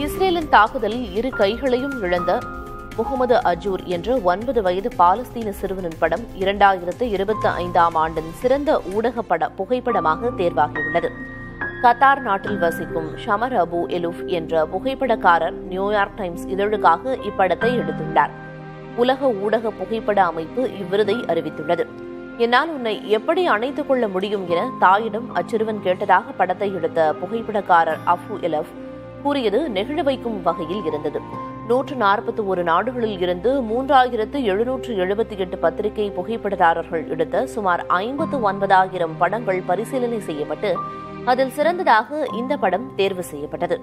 இஸ்ரேலின் தாக்குதலில் இரு கைகளையும் இழந்த முகமது அஜூர் என்ற 9 வயது பாலஸ்தீன சிறுவனின் படம் 2025ஆம் ஆண்டின் சிறந்த ஊடக புகைப்படமாக தேர்வாகியுள்ளது. கத்தார் நாட்டில் வசிக்கும் ஷமர் அபு எலுஃப் என்ற புகைப்படக்காரர் நியூயார்க் டைம்ஸ் இதழுக்காக இப்படத்தை எடுத்துள்ளார். உலக ஊடக புகைப்பட அமைப்பு இவ்விருதை அறிவித்துள்ளது. என்னால் உன்னை எப்படி அணைத்துக் கொள்ள முடியும் என தாயிடம் அச்சிறுவன் கேட்டதாக படத்தை எடுத்த புகைப்படக்காரர் அபு எலுஃப் கூறியது நெகிழ வைக்கும் வகையில் இருந்தது. 141 நாடுகளில் இருந்து 3778 பத்திரிகை புகைப்படதாரர்கள் எடுத்த சுமார் 59,000 படங்கள் பரிசீலனை செய்யப்பட்டு அதில் சிறந்ததாக இந்த படம் தேர்வு செய்யப்பட்டது.